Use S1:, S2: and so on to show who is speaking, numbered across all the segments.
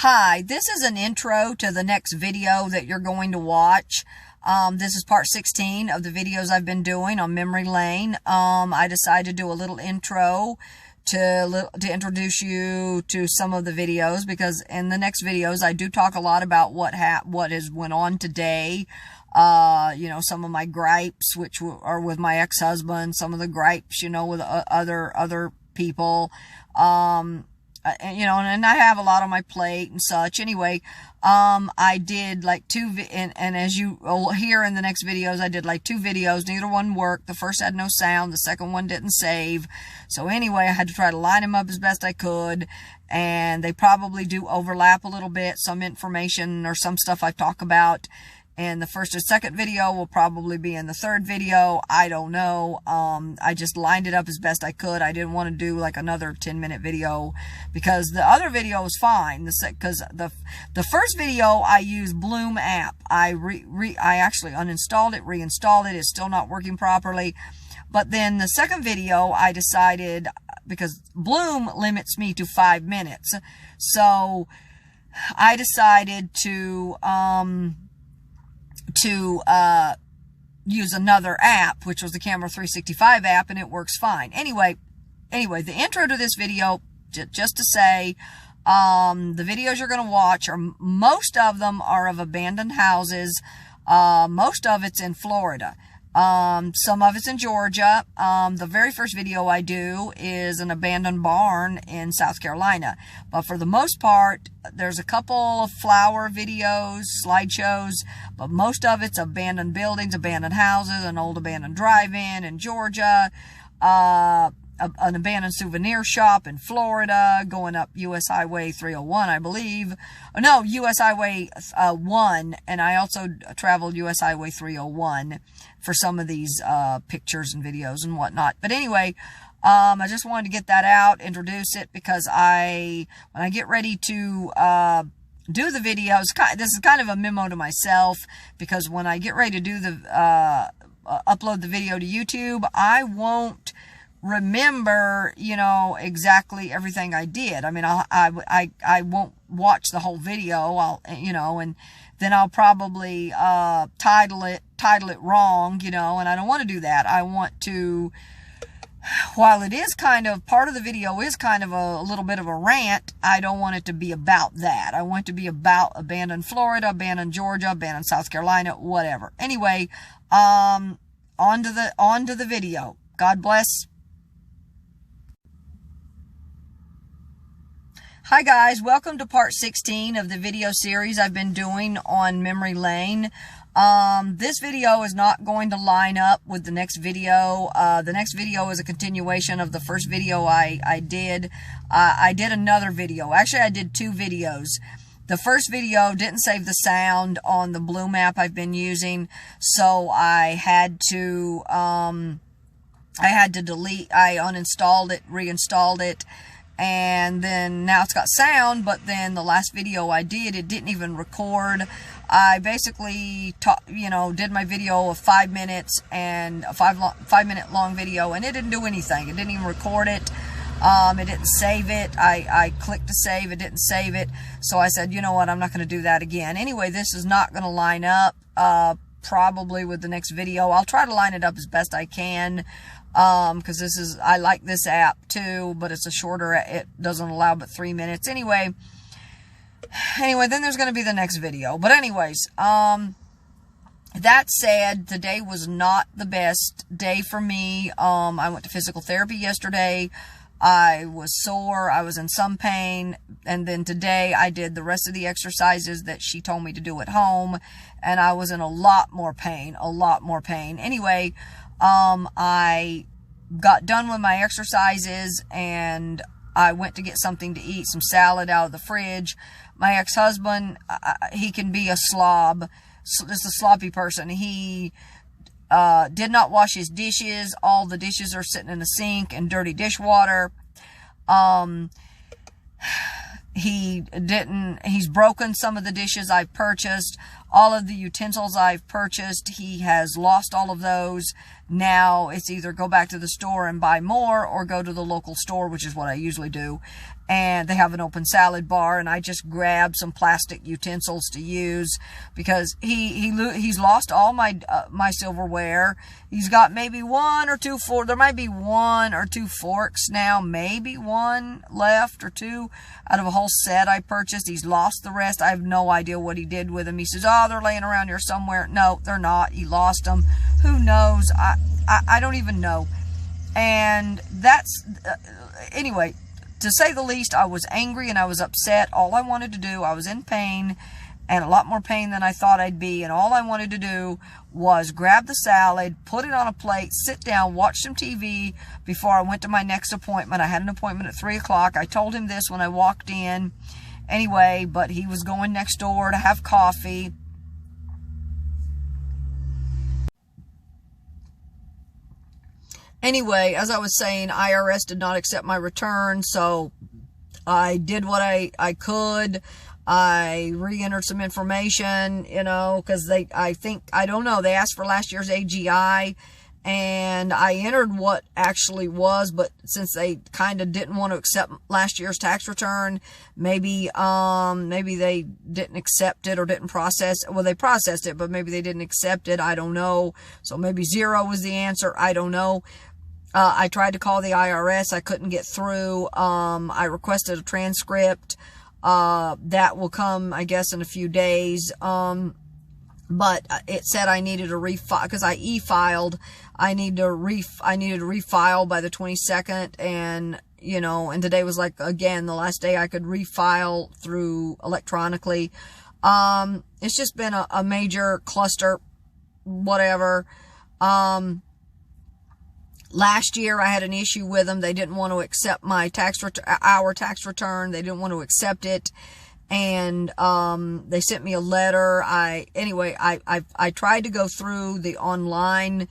S1: Hi, this is an intro to the next video that you're going to watch. This is part 16 of the videos I've been doing on memory lane. I decided to do a little intro to introduce you to some of the videos, because in the next videos I do talk a lot about what has went on today. Some of my gripes, which are with my ex-husband, some of the gripes, with other people. And I have a lot on my plate and such. Anyway, I did like and as you will hear in the next videos, I did like 2 videos. Neither one worked. The first had no sound. The second one didn't save. So anyway, I had to try to line them up as best I could. And they probably do overlap a little bit. Some information or some stuff I talk about in the first or second video will probably be in the third video. I don't know. I just lined it up as best I could. I didn't want to do like another 10-minute video because the other video was fine. Because the first video I used Bloom app. I actually uninstalled it, reinstalled it. It's still not working properly. But then the second video I decided, because Bloom limits me to 5 minutes, so I decided to use another app, which was the Camera 365 app, and it works fine. Anyway, the intro to this video, just to say, the videos you're going to watch most of them are of abandoned houses. Most of it's in Florida. Some of it's in Georgia. The very first video I do is an abandoned barn in South Carolina. But for the most part, there's a couple of flower videos, slideshows, but most of it's abandoned buildings, abandoned houses, an old abandoned drive-in in Georgia, an abandoned souvenir shop in Florida, going up U.S. Highway 301, I believe. No, U.S. Highway 1, and I also traveled U.S. Highway 301 for some of these pictures and videos and whatnot. But anyway, I just wanted to get that out, introduce it, because when I get ready to do the videos, this is kind of a memo to myself, because when I get ready to do upload the video to YouTube, I won't remember, exactly everything I did. I mean, I won't watch the whole video, and then I'll probably title it wrong, and I don't want to do that. I want to, while it is kind of, part of the video is kind of a little bit of a rant, I don't want it to be about that. I want it to be about abandoned Florida, abandoned Georgia, abandoned South Carolina, whatever. Anyway, on to the video. God bless. Hi guys, welcome to part 16 of the video series I've been doing on memory lane. This video is not going to line up with the next video. The next video is a continuation of the first video I did. I did another video. Actually, I did 2 videos. The first video didn't save the sound on the Bloom app I've been using, so I had to delete. I uninstalled it, reinstalled it. And then now it's got sound, but then the last video I did, it didn't even record. I basically did my video of 5 minutes, and a 5-minute long video, and it didn't do anything. It didn't even record it. It didn't save it. I clicked to save, it didn't save it. So I said, you know what, I'm not going to do that again. Anyway, this is not going to line up probably with the next video. I'll try to line it up as best I can. Because I like this app too, but it's a shorter, it doesn't allow but 3 minutes. Anyway, then there's going to be the next video. But anyways, that said, today was not the best day for me. I went to physical therapy yesterday. I was sore. I was in some pain. And then today I did the rest of the exercises that she told me to do at home. And I was in a lot more pain. Anyway, I got done with my exercises and I went to get something to eat, some salad out of the fridge. My ex-husband, he can be a slob, just a sloppy person. He did not wash his dishes. All the dishes are sitting in the sink and dirty dishwater. He's broken some of the dishes I purchased. all of the utensils I've purchased. He has lost all of those. Now it's either go back to the store and buy more or go to the local store, which is what I usually do. And they have an open salad bar, and I just grab some plastic utensils to use because he's lost all my my silverware. He's got maybe one or two there might be one or two forks now, maybe one left or two out of a whole set I purchased. He's lost the rest. I have no idea what he did with them. He says, "Oh, they're laying around here somewhere." No, they're not. He lost them. Who knows? I don't even know. And that's anyway. To say the least, I was angry and I was upset. All I wanted to do, I was in pain, and a lot more pain than I thought I'd be, and all I wanted to do was grab the salad, put it on a plate, sit down, watch some TV before I went to my next appointment. I had an appointment at 3 o'clock. I told him this when I walked in. Anyway, but he was going next door to have coffee. Anyway, as I was saying, IRS did not accept my return, so I did what I could. I re-entered some information, you know, because they asked for last year's AGI, and I entered what actually was, but since they kind of didn't want to accept last year's tax return, maybe they didn't accept it or didn't process. Well, they processed it, but maybe they didn't accept it. I don't know. So maybe 0 was the answer. I don't know. I tried to call the IRS. I couldn't get through. I requested a transcript. That will come, I guess, in a few days. But it said I needed to refile because I e-filed. I needed to refile by the 22nd, and you know, and today was like again the last day I could refile through electronically. It's just been a major cluster, whatever. Last year I had an issue with them. They didn't want to accept my our tax return. They didn't want to accept it. And, they sent me a letter. I tried to go through the online,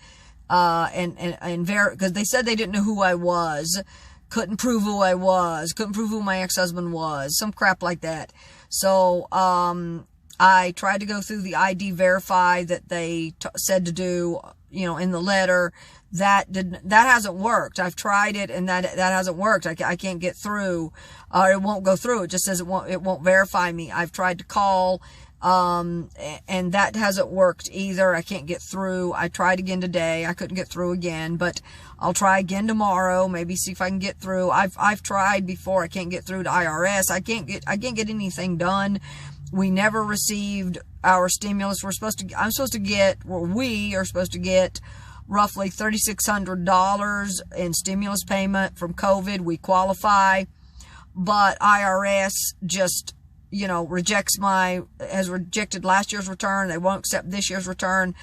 S1: because they said they didn't know who I was. Couldn't prove who I was. Couldn't prove who my ex-husband was. Some crap like that. So, I tried to go through the ID verify that they said to do, you know, in the letter. That hasn't worked. I've tried it, and that hasn't worked. I can't get through, or it won't go through. It just says it won't verify me. I've tried to call, and that hasn't worked either. I can't get through. I tried again today. I couldn't get through again, but I'll try again tomorrow. Maybe see if I can get through. I've tried before. I can't get through to IRS. I can't get anything done. We never received our stimulus. We are supposed to get roughly $3,600 in stimulus payment from COVID. We qualify, but IRS just, you know, has rejected last year's return. They won't accept this year's return.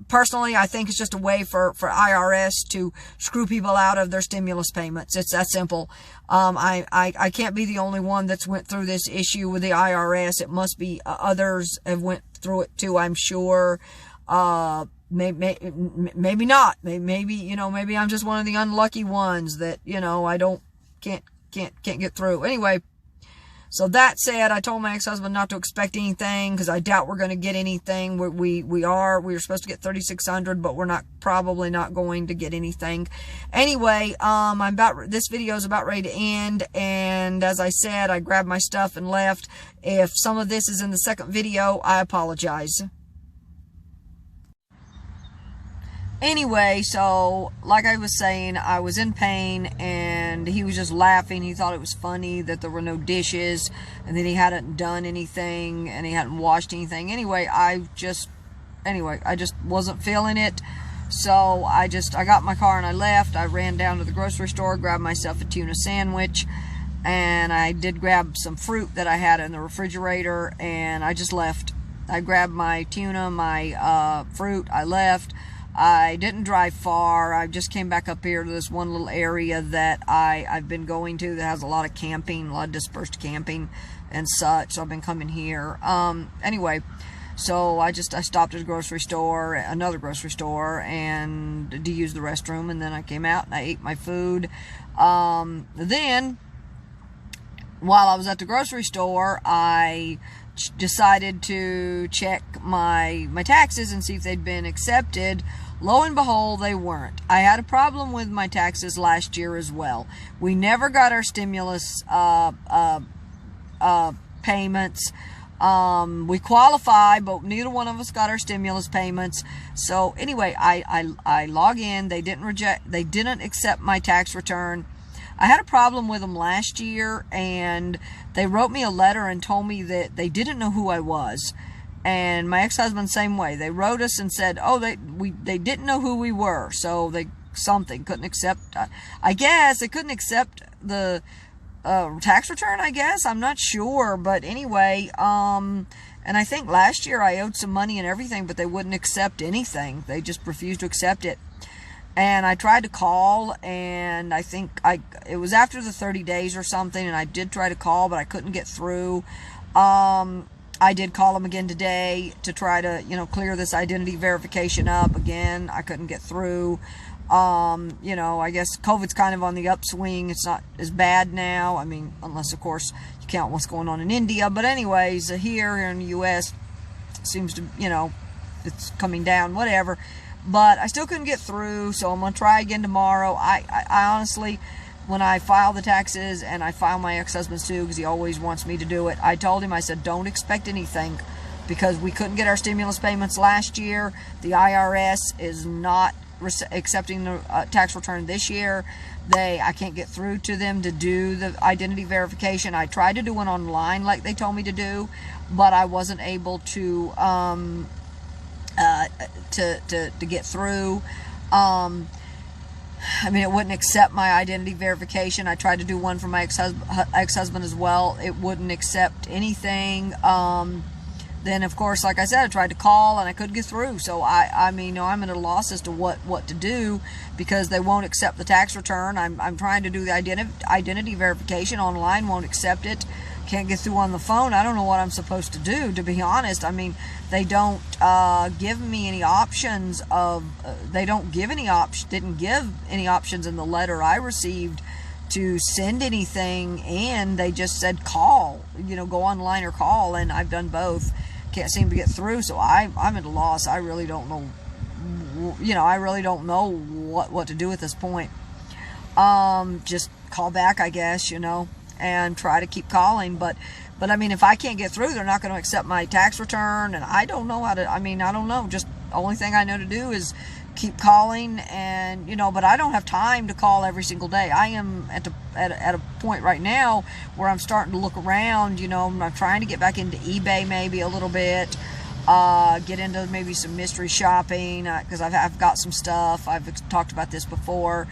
S1: Personally, I think it's just a way for IRS to screw people out of their stimulus payments. It's that simple. I can't be the only one that's went through this issue with the IRS. It must be others have went through it too, I'm sure. Maybe not. Maybe, you know, maybe I'm just one of the unlucky ones that, you know, can't get through. Anyway, so that said, I told my ex-husband not to expect anything because I doubt we're going to get anything. We were supposed to get $3,600, but we're probably not going to get anything. Anyway, this video is about ready to end, and as I said, I grabbed my stuff and left. If some of this is in the second video, I apologize. Anyway, so, like I was saying, I was in pain, and he was just laughing. He thought it was funny that there were no dishes, and that he hadn't done anything, and he hadn't washed anything. Anyway, I just wasn't feeling it. So, I got in my car and I left. I ran down to the grocery store, grabbed myself a tuna sandwich, and I did grab some fruit that I had in the refrigerator, and I just left. I grabbed my tuna, my fruit, I left. I didn't drive far. I just came back up here to this one little area that I've been going to that has a lot of camping, a lot of dispersed camping and such. So I've been coming here. Anyway, so I stopped at another grocery store, and to use the restroom, and then I came out and I ate my food. Then, while I was at the grocery store, I decided to check my taxes and see if they'd been accepted. Lo and behold, they weren't. I had a problem with my taxes last year as well. We never got our stimulus payments. We qualified, but neither one of us got our stimulus payments. So anyway, I log in. They didn't accept my tax return. I had a problem with them last year, and they wrote me a letter and told me that they didn't know who I was. And my ex-husband, same way. They wrote us and said, oh, they didn't know who we were, so they couldn't accept. I guess they couldn't accept the tax return. I guess I'm not sure, but anyway, and I think last year I owed some money and everything, but they wouldn't accept anything. They just refused to accept it. And I tried to call, and I think it was after the 30 days or something, and I did try to call, but I couldn't get through. I did call them again today to try to, clear this identity verification up again. I couldn't get through. I guess COVID's kind of on the upswing. It's not as bad now. I mean, unless, of course, you count what's going on in India. But anyways, here in the U.S., seems to, it's coming down, whatever. But I still couldn't get through, so I'm going to try again tomorrow. I honestly, when I file the taxes, and I file my ex-husband's too, because he always wants me to do it, I told him, I said, don't expect anything, because we couldn't get our stimulus payments last year. The IRS is not accepting the tax return this year. I can't get through to them to do the identity verification. I tried to do one online like they told me to do, but I wasn't able to get through. I mean, it wouldn't accept my identity verification. I tried to do one for my ex-husband as well. It wouldn't accept anything. Then, of course, like I said, I tried to call and I couldn't get through. So, I'm at a loss as to what to do, because they won't accept the tax return. I'm trying to do the identity verification online, won't accept it. Can't get through on the phone. I don't know what I'm supposed to do, to be honest. I mean, they don't give me any options of, didn't give any options in the letter I received to send anything in. They just said call, go online or call, and I've done both. Can't seem to get through, so I'm at a loss. I really don't know, I really don't know what to do at this point. Just call back, I guess, and try to keep calling, but I mean, if I can't get through, they're not going to accept my tax return, and I don't know how to, I don't know, just the only thing I know to do is keep calling, and, but I don't have time to call every single day. I am at a point right now where I'm starting to look around, I'm trying to get back into eBay maybe a little bit, get into maybe some mystery shopping, because I've got some stuff. I've talked about this before.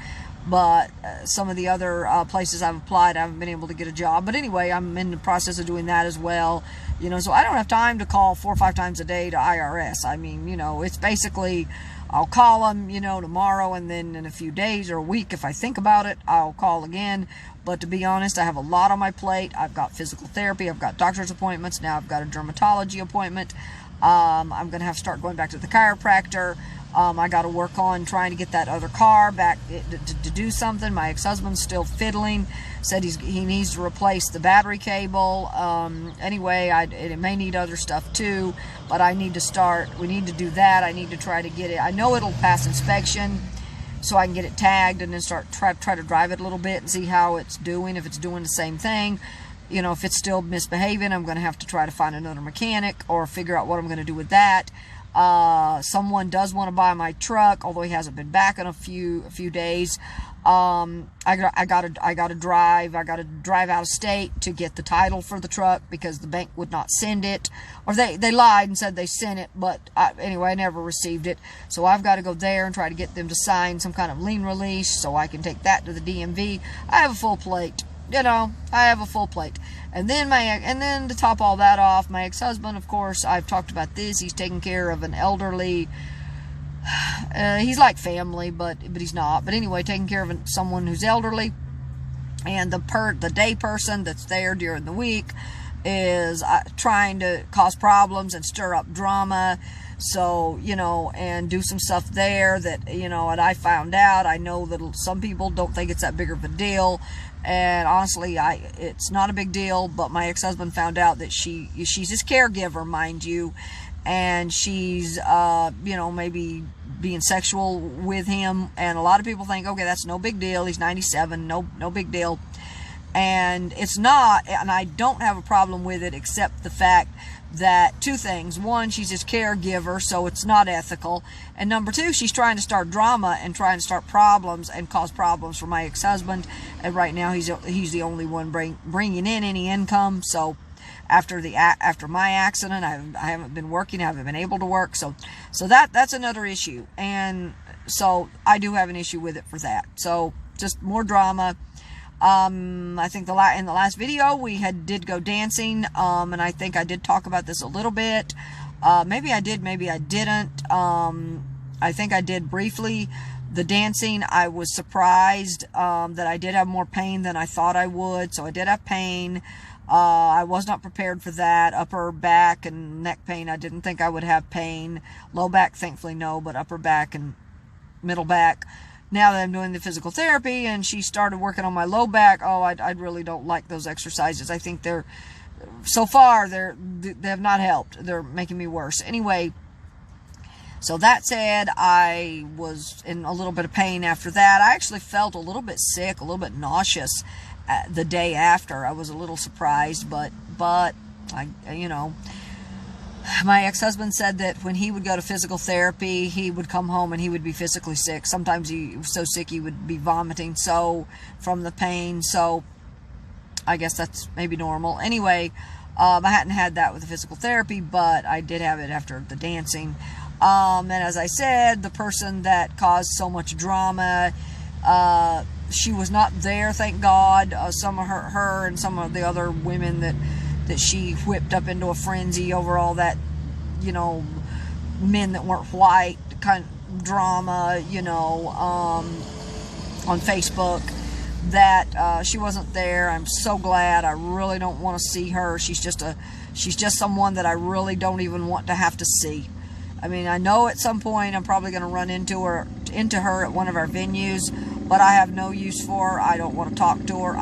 S1: But some of the other places I've applied, I haven't been able to get a job. But anyway, I'm in the process of doing that as well. So I don't have time to call 4 or 5 times a day to IRS. I mean, it's basically, I'll call them, tomorrow, and then in a few days or a week, if I think about it, I'll call again. But to be honest, I have a lot on my plate. I've got physical therapy. I've got doctor's appointments. Now I've got a dermatology appointment. I'm going to have to start going back to the chiropractor. I got to work on trying to get that other car back to do something. My ex-husband's still fiddling. Said he needs to replace the battery cable. Anyway, it may need other stuff too, but I need to start. We need to do that. I need to try to get it. I know it'll pass inspection, so I can get it tagged and then try to drive it a little bit and see how it's doing. If it's doing the same thing, if it's still misbehaving, I'm going to have to try to find another mechanic or figure out what I'm going to do with that. Someone does want to buy my truck, although he hasn't been back in a few days. I gotta drive out of state to get the title for the truck, because the bank would not send it, or they lied and said they sent it, but anyway, I never received it. So I've got to go there and try to get them to sign some kind of lien release so I can take that to the DMV. I have a full plate. I have a full plate. And then to top all that off, my ex-husband, of course, I've talked about this. He's taking care of an elderly, he's like family, but he's not. But anyway, taking care of someone who's elderly. And the day person that's there during the week is trying to cause problems and stir up drama. So, and do some stuff there that, and I found out, I know that some people don't think it's that big of a deal, And honestly, it's not a big deal, but my ex-husband found out that she's his caregiver, mind you, and she's, you know, maybe being sexual with him, and a lot of people think, okay, that's no big deal, he's 97, no big deal, and it's not, and I don't have a problem with it, except the fact that two things: one, she's his caregiver, so it's not ethical, and number two, she's trying to start drama and trying to start problems and cause problems for my ex-husband, and right now he's the only one bringing in any income. So after my accident, I haven't been working, I haven't been able to work, so that's another issue, and so I do have an issue with it for that. So just more drama. I think in the last video we did go dancing, and I think I did talk about this a little bit. Maybe I did, maybe I didn't. I think I did briefly. The dancing, I was surprised that I did have more pain than I thought I would. So I did have pain. I was not prepared for that. Upper back and neck pain, I didn't think I would have pain. Low back, thankfully no, but upper back and middle back. Now that I'm doing the physical therapy and she started working on my low back, oh, I really don't like those exercises. I think so far they have not helped. They're making me worse. Anyway, so that said, I was in a little bit of pain after that. I actually felt a little bit sick, a little bit nauseous the day after. I was a little surprised, but you know, my ex-husband said that when he would go to physical therapy, he would come home and he would be physically sick. Sometimes he was so sick he would be vomiting from the pain. So I guess that's maybe normal. Anyway, I hadn't had that with the physical therapy, but I did have it after the dancing. And as I said, the person that caused so much drama, she was not there, thank God. Some of her and some of the other women that she whipped up into a frenzy over all that, you know, men that weren't white kind of drama, you know, on Facebook, that she wasn't there. I'm so glad. I really don't want to see her. She's just someone that I really don't even want to have to see. I mean, I know at some point I'm probably going to run into her at one of our venues, but I have no use for her. I don't want to talk to her.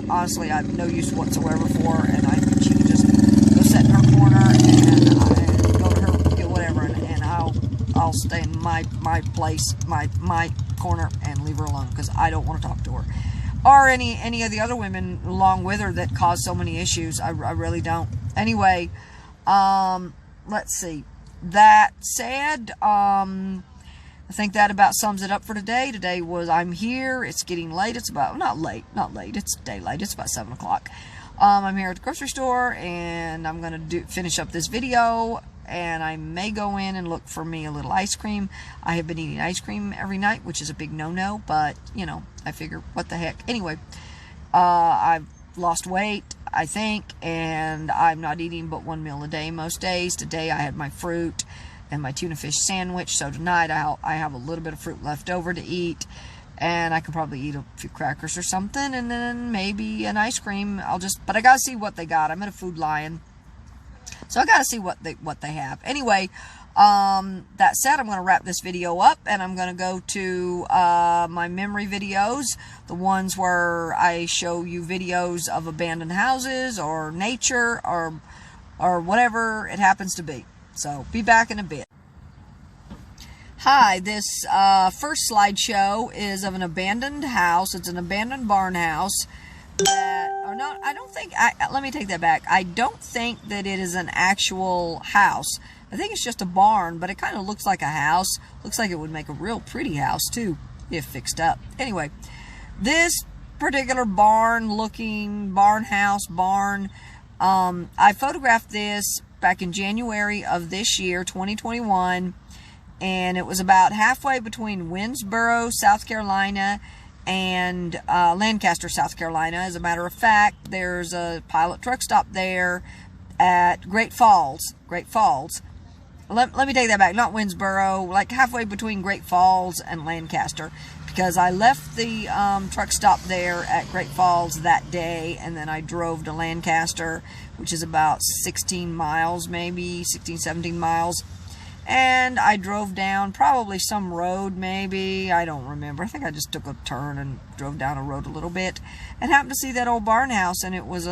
S1: Honestly, I have no use whatsoever for her, and she can just go sit in her corner and go to her, get whatever, and I'll stay in my place, my corner, and leave her alone, because I don't want to talk to her. Or any of the other women along with her that caused so many issues. I really don't. Anyway, let's see. That said, I think that about sums it up for today. Today was, I'm here. It's getting late. It's about, not late. It's daylight. It's about 7 o'clock. I'm here at the grocery store, and I'm going to finish up this video, and I may go in and look for me a little ice cream. I have been eating ice cream every night, which is a big no-no, but, you know, I figure, what the heck. Anyway, I've lost weight, I think, and I'm not eating but one meal a day most days. Today I had my fruit and my tuna fish sandwich, so tonight I have a little bit of fruit left over to eat, and I can probably eat a few crackers or something, and then maybe an ice cream. But I gotta see what they got. I'm at a Food Lion, so I gotta see what they have. Anyway, that said, I'm going to wrap this video up, and I'm going to go to my memory videos, the ones where I show you videos of abandoned houses or nature or whatever it happens to be. So be back in a bit. Hi, this first slideshow is of an abandoned house. It's an abandoned barn house let me take that back. I don't think that it is an actual house. I think it's just a barn, but it kind of looks like a house. Looks like it would make a real pretty house too, if fixed up. Anyway, this particular barn-looking I photographed this back in January of this year, 2021, and it was about halfway between Winnsboro, South Carolina, and Lancaster, South Carolina. As a matter of fact, there's a pilot truck stop there at Great Falls. Let me take that back. Not Winnsboro, like halfway between Great Falls and Lancaster, because I left the truck stop there at Great Falls that day, and then I drove to Lancaster, which is about 16 miles, maybe 16, 17 miles. And I drove down probably some road, maybe, I don't remember. I think I just took a turn and drove down a road a little bit and happened to see that old barn house. And it was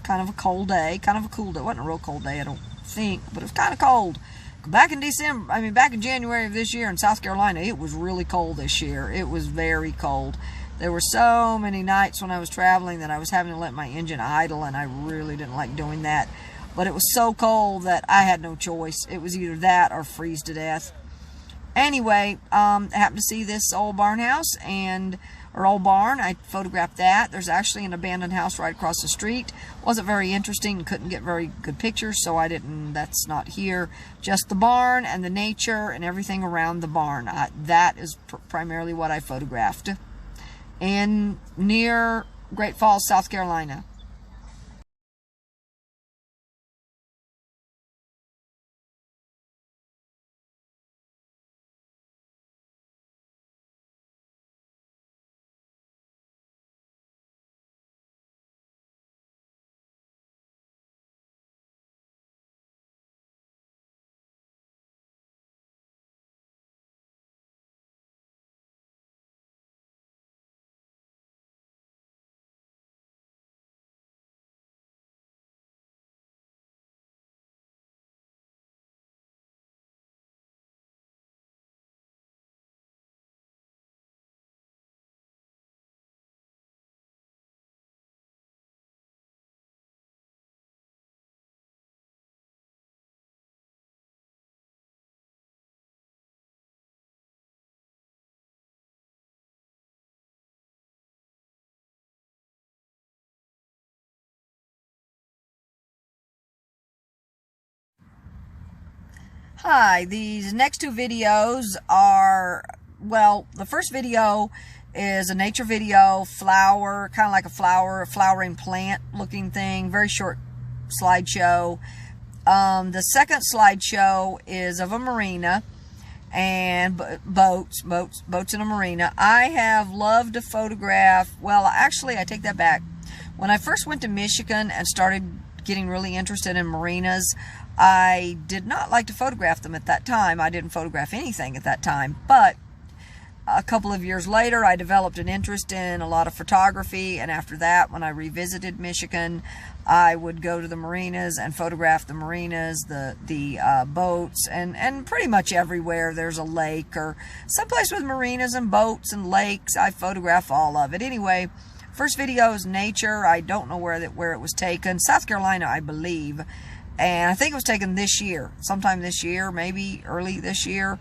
S1: kind of a cold day, kind of a cool day. It wasn't a real cold day, I don't think, but it was kind of cold. Back in January of this year in South Carolina, it was really cold this year. It was very cold. There were so many nights when I was traveling that I was having to let my engine idle, and I really didn't like doing that. But it was so cold that I had no choice. It was either that or freeze to death. Anyway, I happened to see this old barn house or old barn. I photographed that. There's actually an abandoned house right across the street. Wasn't very interesting and couldn't get very good pictures, so I didn't. That's not here. Just the barn and the nature and everything around the barn. That is primarily what I photographed. And near Great Falls, South Carolina. Hi, these next two videos are, well, the first video is a nature video, flower, kind of like a flowering plant looking thing, very short slideshow. The second slideshow is of a marina and boats in a marina. I have loved to photograph, well, actually, I take that back. When I first went to Michigan and started getting really interested in marinas, I did not like to photograph them at that time. I didn't photograph anything at that time, but a couple of years later, I developed an interest in a lot of photography, and after that, when I revisited Michigan, I would go to the marinas and photograph the marinas, the boats, and pretty much everywhere there's a lake or someplace with marinas and boats and lakes. I photograph all of it. Anyway, first video is nature. I don't know where it was taken. South Carolina, I believe. And I think it was taken this year, sometime this year, maybe early this year,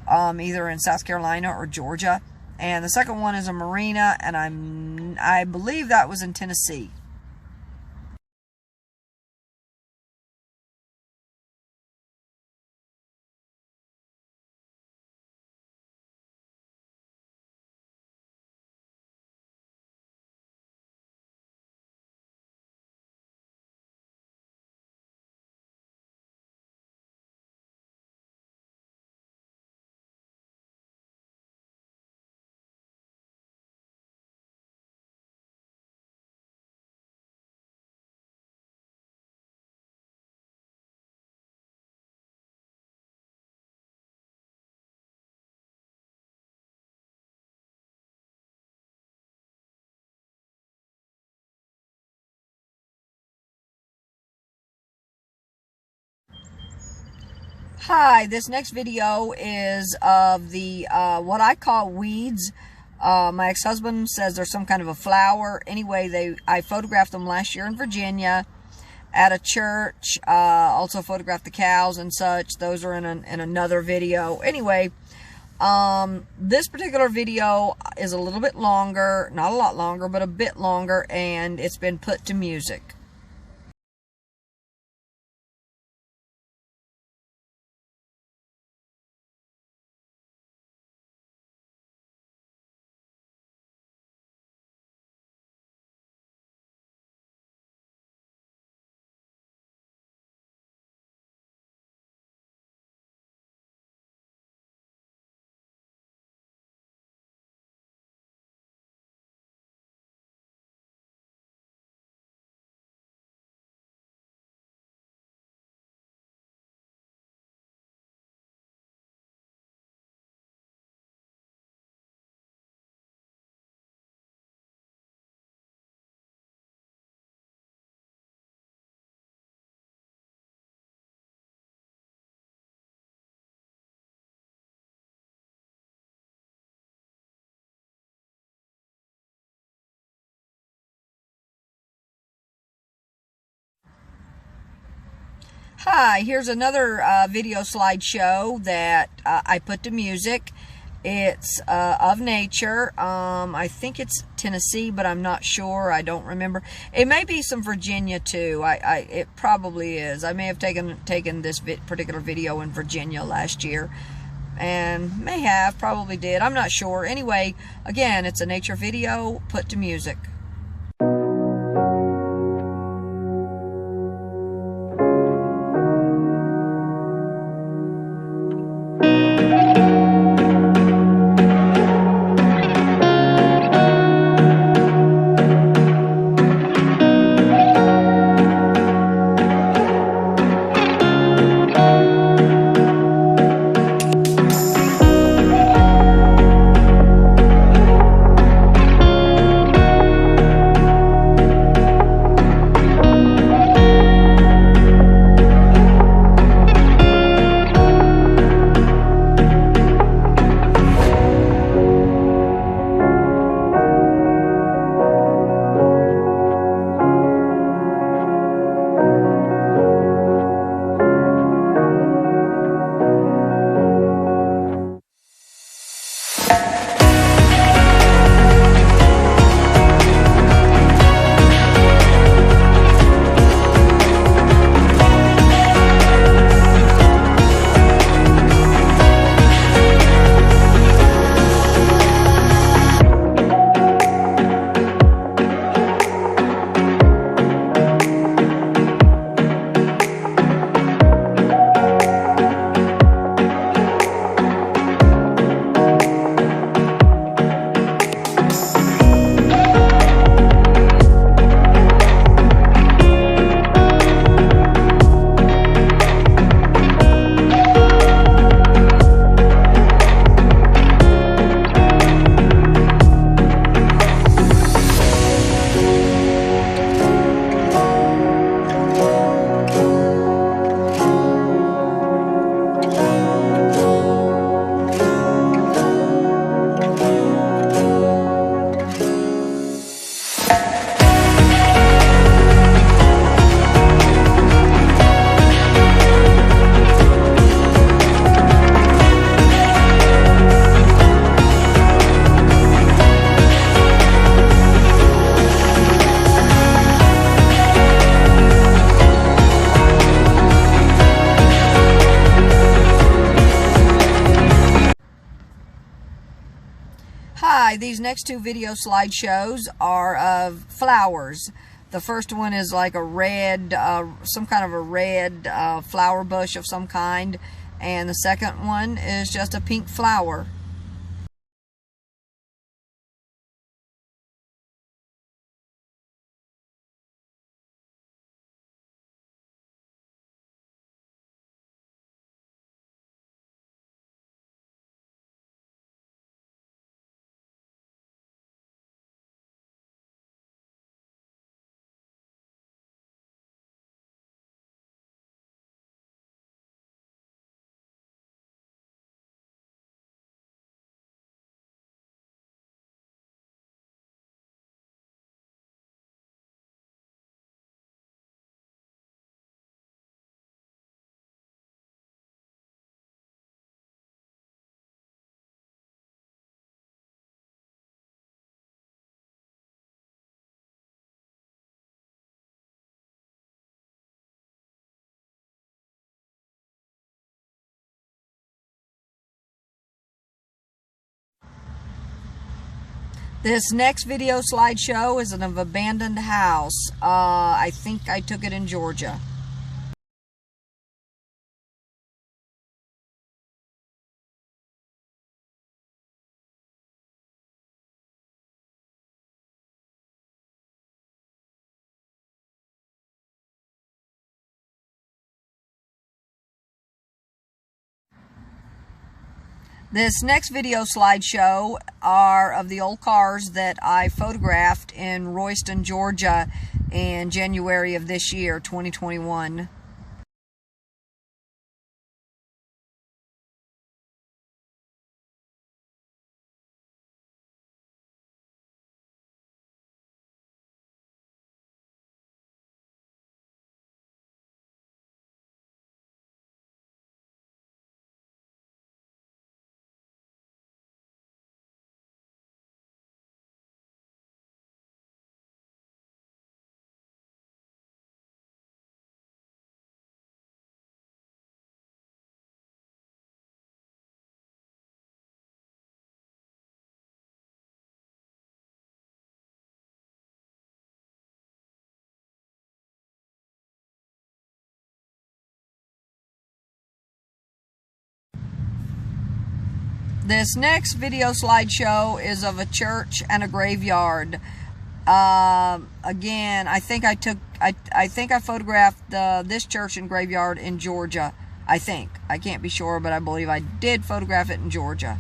S1: either in South Carolina or Georgia. And the second one is a marina, and I believe that was in Tennessee. Hi, this next video is of the what I call weeds. My ex-husband says there's some kind of a flower. Anyway, I photographed them last year in Virginia at a church. Also photographed the cows and such. Those are in another video. Anyway, this particular video is a little bit longer, not a lot longer, but a bit longer, and it's been put to music. Hi, here's another video slideshow that I put to music. It's of nature. I think it's Tennessee, but I'm not sure. I don't remember. It may be some Virginia too. It probably is. I may have taken this particular video in Virginia last year, and probably did. I'm not sure. Anyway, again, it's a nature video put to music. Hi, these next two video slideshows are of flowers. The first one is like a red, some kind of a red flower bush of some kind, and the second one is just a pink flower. This next video slideshow is of an abandoned house. I think I took it in Georgia. This next video slideshow are of the old cars that I photographed in Royston, Georgia in January of this year, 2021. This next video slideshow is of a church and a graveyard. Again, I think I photographed this church and graveyard in Georgia. I think. I can't be sure, but I believe I did photograph it in Georgia.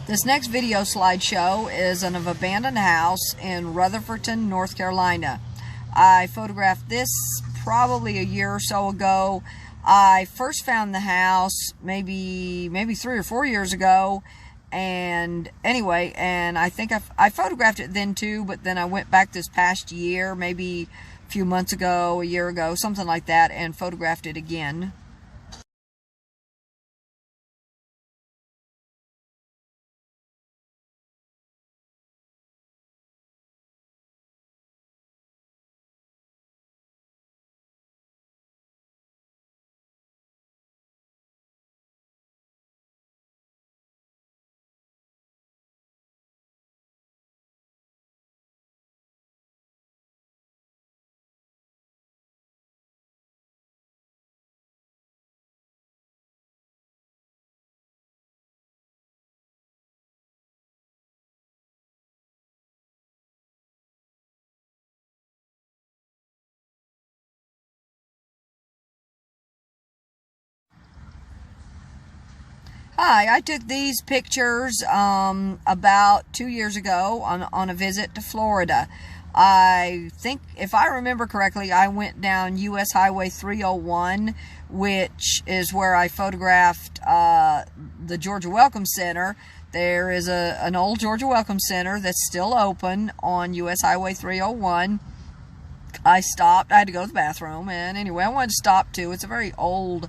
S1: This next video slideshow is an abandoned house in Rutherfordton, North Carolina. I photographed this probably a year or so ago. I first found the house maybe 3 or 4 years ago, and anyway, and I think I photographed it then too, but then I went back this past year, maybe a few months ago, a year ago, something like that, and photographed it again. Hi, I took these pictures about 2 years ago on a visit to Florida. I think, if I remember correctly, I went down US Highway 301, which is where I photographed the Georgia Welcome Center. There is an old Georgia Welcome Center that's still open on US Highway 301. I stopped. I had to go to the bathroom, and anyway, I wanted to stop too. It's a very old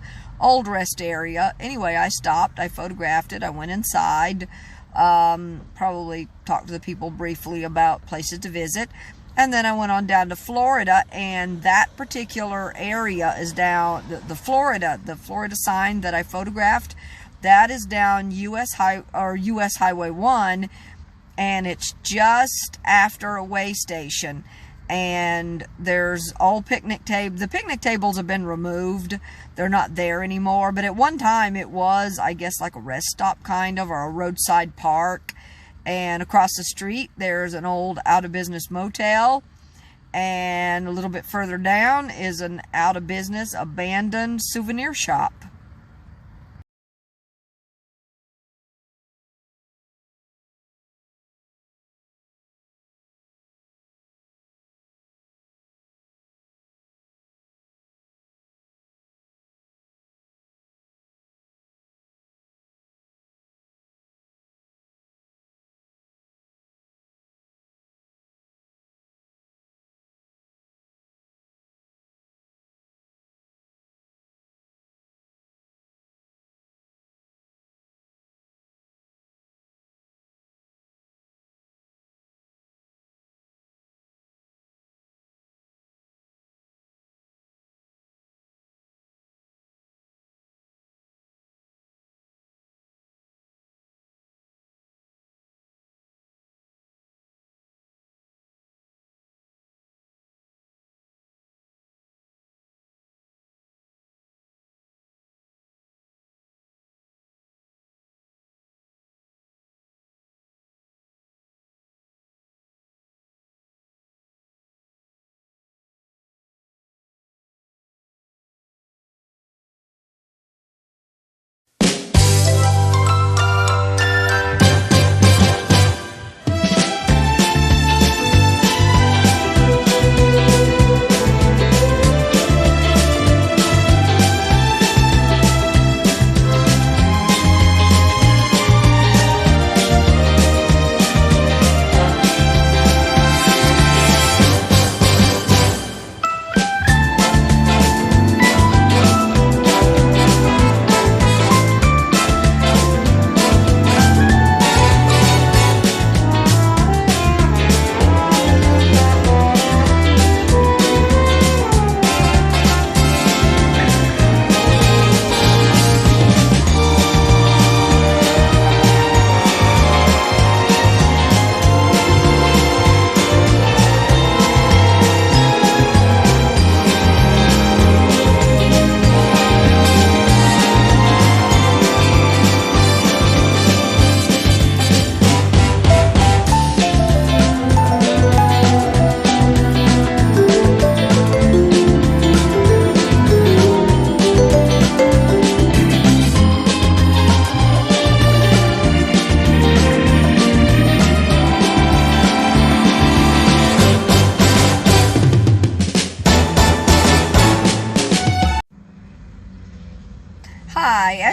S1: rest area. Anyway, I stopped. I photographed it. I went inside. Probably talked to the people briefly about places to visit, and then I went on down to Florida. And that particular area is down the Florida sign that I photographed. That is down US Highway 1, and it's just after a way station. And there's old picnic table. The picnic tables have been removed. They're not there anymore. But at one time it was, I guess, like a rest stop kind of, or a roadside park. And across the street there's an old out of business motel. And a little bit further down is an out of business abandoned souvenir shop.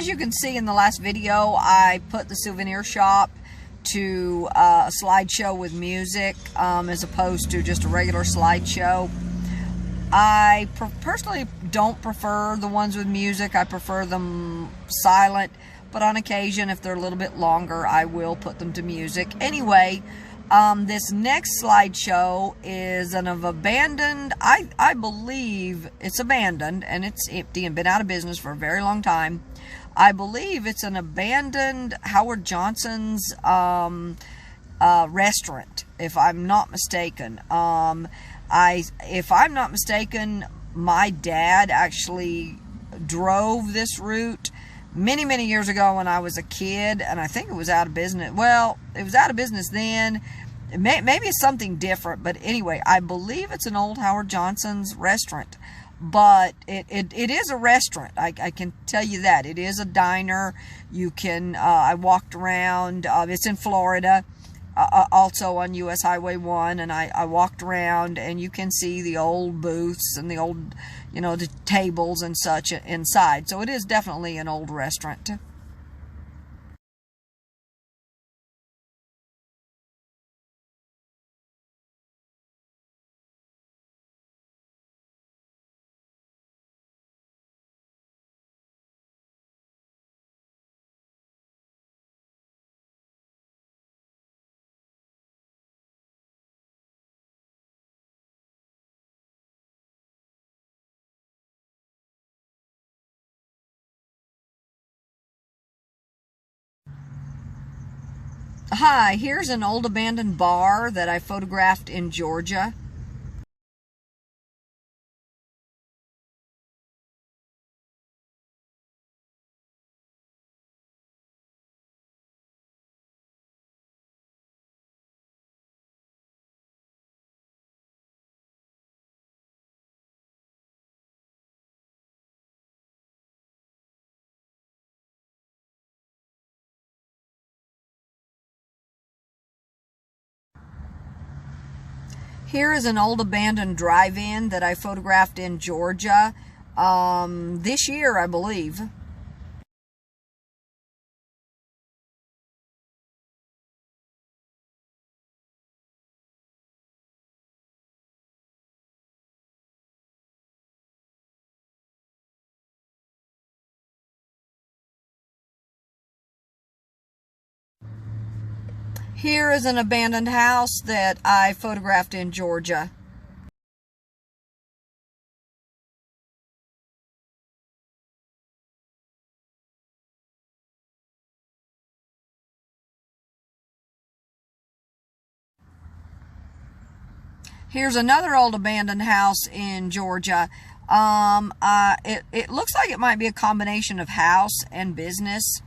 S1: you can see in the last video, I put the souvenir shop to a slideshow with music as opposed to just a regular slideshow. I personally don't prefer the ones with music. I prefer them silent, but on occasion, if they're a little bit longer, I will put them to music. Anyway, this next slideshow is an abandoned, I believe it's abandoned and it's empty and been out of business for a very long time. I believe it's an abandoned Howard Johnson's restaurant, if I'm not mistaken. If I'm not mistaken, my dad actually drove this route many, many years ago when I was a kid, and I think it was out of business. Well, it was out of business then. Maybe it's something different, but anyway, I believe it's an old Howard Johnson's restaurant. But it is a restaurant. I can tell you that. It is a diner. You can, I walked around. It's in Florida. Also on US Highway 1, and I walked around, and you can see the old booths and the old, you know, the tables and such inside. So it is definitely an old restaurant. Hi, here's an old abandoned bar that I photographed in Georgia. Here is an old abandoned drive-in that I photographed in Georgia this year, I believe. Here is an abandoned house that I photographed in Georgia. Here's another old abandoned house in Georgia. It looks like it might be a combination of house and business.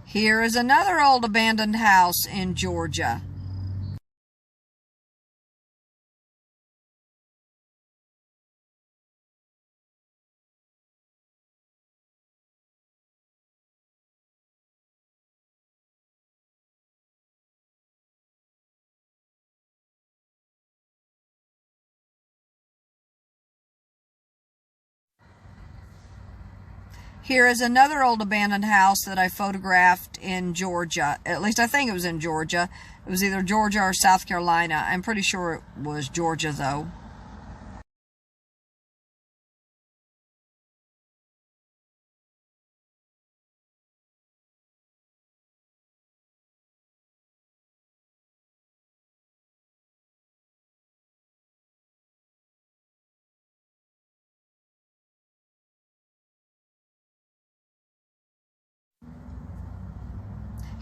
S1: Here is another old abandoned house in Georgia. Here is another old abandoned house that I photographed in Georgia. At least I think it was in Georgia. It was either Georgia or South Carolina. I'm pretty sure it was Georgia, though.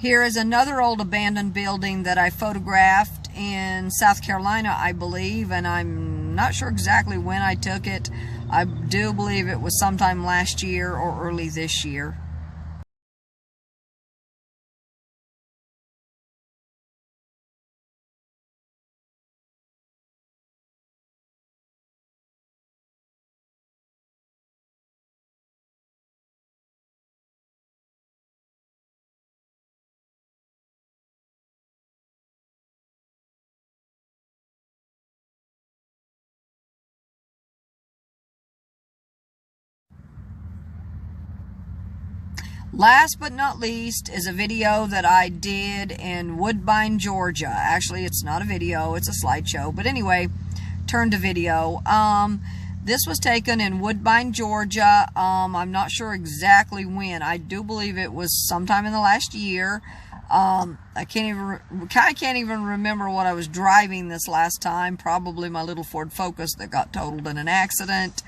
S1: Here is another old abandoned building that I photographed in South Carolina, I believe, and I'm not sure exactly when I took it. I do believe it was sometime last year or early this year. Last but not least is a video that I did in Woodbine, Georgia. Actually, it's not a video, it's a slideshow. But anyway, turned to video. This was taken in Woodbine, Georgia. I'm not sure exactly when. I do believe it was sometime in the last year. I can't even remember what I was driving this last time. Probably my little Ford Focus that got totaled in an accident.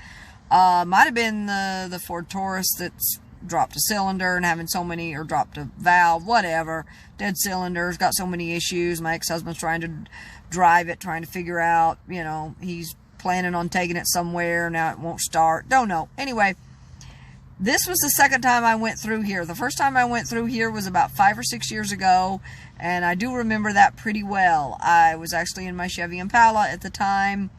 S1: Might have been the Ford Taurus that's dropped a cylinder and having so many, or dropped a valve, whatever. Dead cylinders, got so many issues. My ex-husband's trying to drive it, trying to figure out, you know, he's planning on taking it somewhere. Now it won't start. Don't know. Anyway, this was the second time I went through here. The first time I went through here was about 5 or 6 years ago, and I do remember that pretty well. I was actually in my Chevy Impala at the time.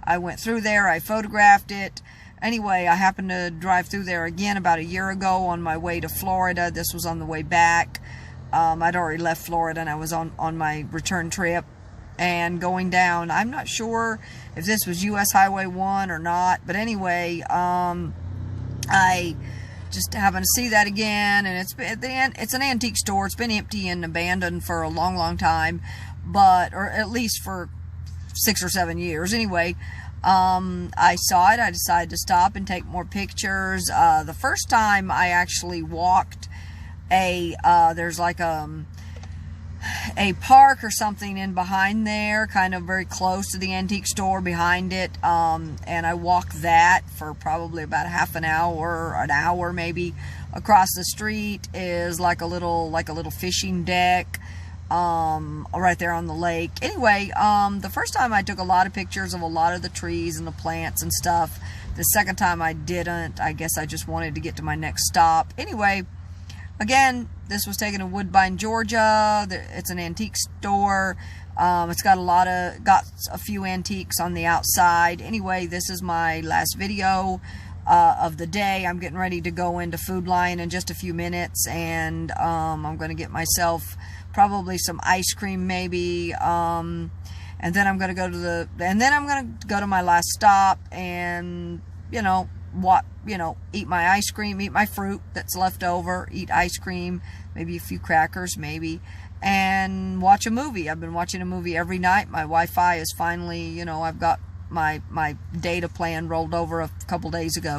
S1: I went through there. I photographed it. Anyway, I happened to drive through there again about a year ago on my way to Florida. This was on the way back. I'd already left Florida and I was on my return trip and going down. I'm not sure if this was US Highway 1 or not, but anyway, I just happened to see that again, and it's an antique store. It's been empty and abandoned for a long, long time, or at least for 6 or 7 years. Anyway, I saw it. I decided to stop and take more pictures. The first time I actually walked there's like a park or something in behind there, kind of very close to the antique store behind it. And I walked that for probably about half an hour maybe. Across the street is like a little fishing deck. Right there on the lake. Anyway, the first time I took a lot of pictures of a lot of the trees and the plants and stuff. The second time I didn't. I guess I just wanted to get to my next stop. Anyway, again, this was taken in Woodbine, Georgia. It's an antique store. It's got a few antiques on the outside. Anyway, this is my last video of the day. I'm getting ready to go into Food Lion in just a few minutes, and I'm going to get myself probably some ice cream maybe, and then I'm going to go to my last stop and eat my ice cream, eat my fruit that's left over, eat ice cream, maybe a few crackers maybe, and watch a movie. I've been watching a movie every night. My Wi-Fi is finally, I've got my data plan rolled over a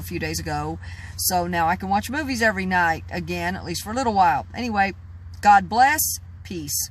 S1: few days ago, so now I can watch movies every night again, at least for a little while. Anyway, God bless. Peace.